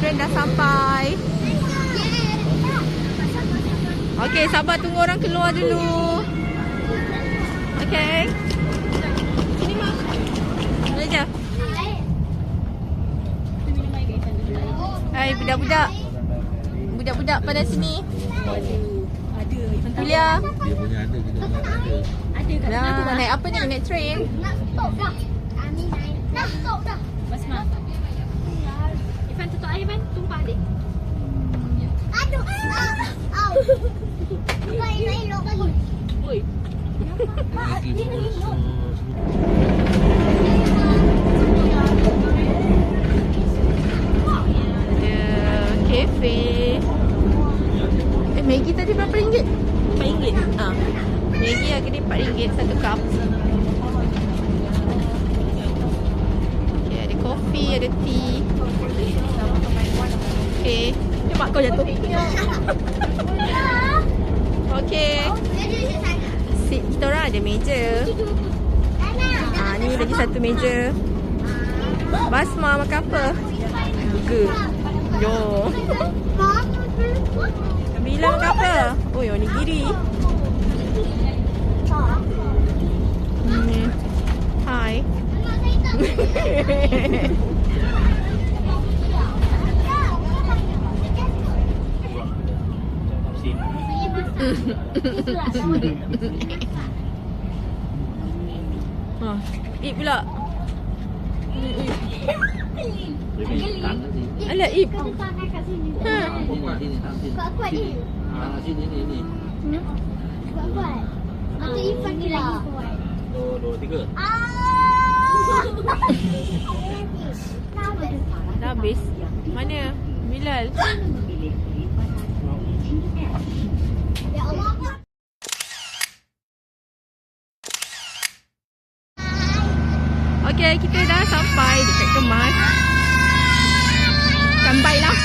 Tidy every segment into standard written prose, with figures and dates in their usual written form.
train dah sampai. Okey, sabar tunggu orang keluar dulu. Okey. Sini Mak. Boleh je. Hai budak-budak. Budak-budak pada sini. Ada. Tulia. Dia punya ada, kita punya tak ada. Ada kat sana tu. Naik apa ni? Naik train. Nak stop dah. Ani naik. Nak stop dah. Basma. Ivan tutup air Ivan. Tumpah adik. Aduh. Au. Baik elok lagi. Oi. Lagi Ada kafe. Maggi tadi berapa ringgit? RM4. Ha. Maggi harga dia RM4 satu cup. Okay, ada kopi, ada tea. Okay. Cepat kau jatuh. Okay. Seat kita orang ada meja. Ha, ni lagi satu meja. Basma makan apa? Burger. Yo. Bila makan apa? Oh, onigiri. Hai. Ha, Ip pula. Alah Ip. Ha. Kuat ni. Sini ni. Kuat. Nanti Ivan ni lagi kuat. 2, 3. Dah habis. Mana? Bilal. Ya Allah. Okey, kita dah sampai dekat kemas. Sampailah.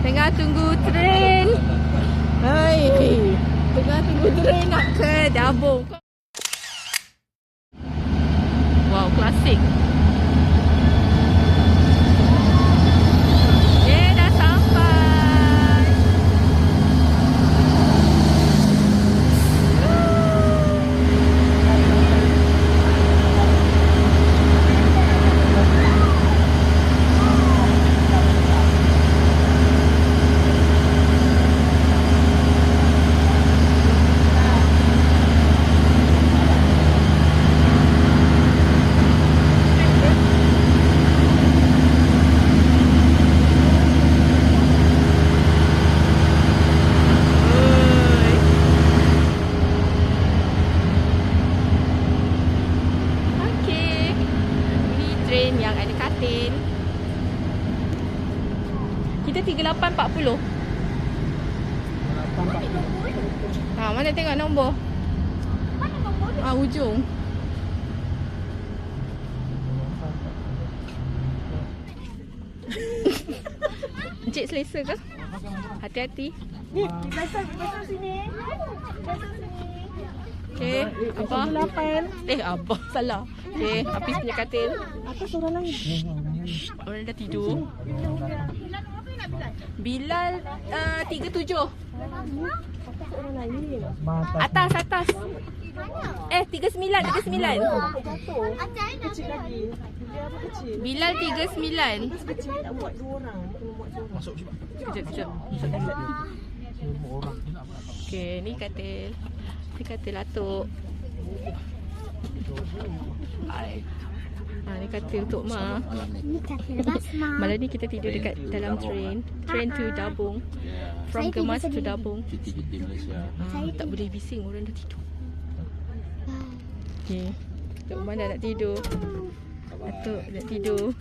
Tengah tunggu train. Hai. Tengah tunggu train nak ke Dabung. Wow, klasik. Okay, dah sampai. Train yang ada katil. Kita 3840. Ha, mana tengok nombor? Mana nombor dia? Ah, ujung. Encik selesa ke? Hati-hati. Basah sini. Okey, apa? 8. Abah salah. Okey, Hafiz punya katil. Atas orang lain. Orang dah tidur. Bilal 37. Orang lain. Atas. 39. Acai nak. Kecil lagi. Dia apa kecil? Bilal 39. Kecil nak buat 2 orang. Kena buat 2 orang. Sekejap. Okey, ni katil. Ni katil atuk. Ni katil untuk Ma. Ni katil Basma. Malam ni kita tidur dekat dalam train. Train to Dabung. From Saya Kemas tidur to sendiri. Dabung. Cuti Malaysia. Tak boleh bising, orang dah tidur. Okay. Tok Man dah nak tidur. Atuk nak tidur.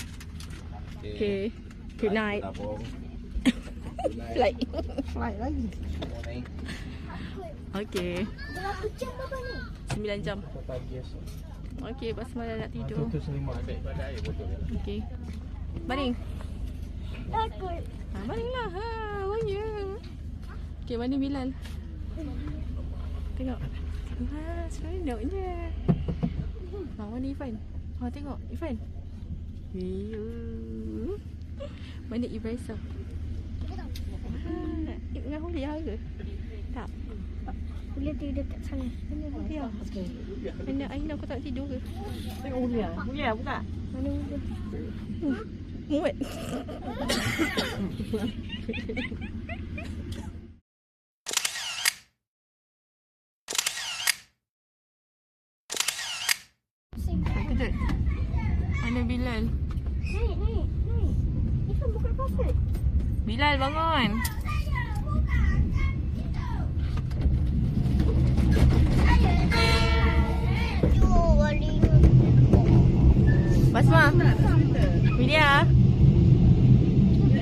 Okay. Good night. Flight. Flight lagi. Okay. Berapa jam apa ni? 9 jam. Okay, Basma dah nak tidur. Okay. Baring. Takut. Baringlah. Awalnya. Okay, mana Bilal? Tengok. Seronoknya. Mana Ifan? Tengok Ifan. Mana Ibrahim? Dengan Hulia ke? Tak. Boleh tidur kat sana. Mana Hulia? Mana Aina kau tak tidur ke? Tengok Mulia. Mulia buka. Mana udah? Muat. Kejap. Mana Bilal? Naik. Ifan buka kasut. Bilal bangun. Basma. Media.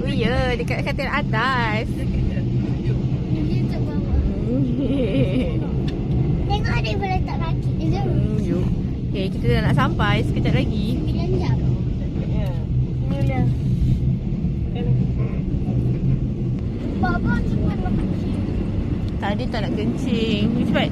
Oh ya, dekat katil atas. Dia kat bawah. Tengok ada yang boleh letak kaki. Jom. Yuk. Okay, kita dah nak sampai sekejap lagi. 9 jam. Ya. Mulia. Baba cepat nak kecil. Tadi tak nak kencing. Cepat.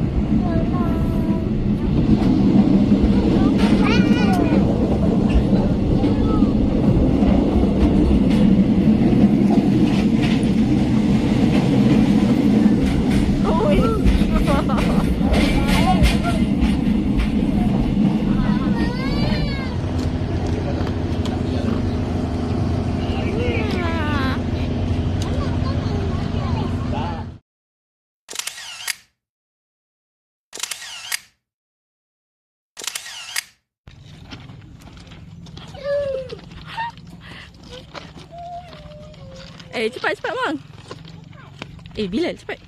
Cepat bang. Bilal cepat.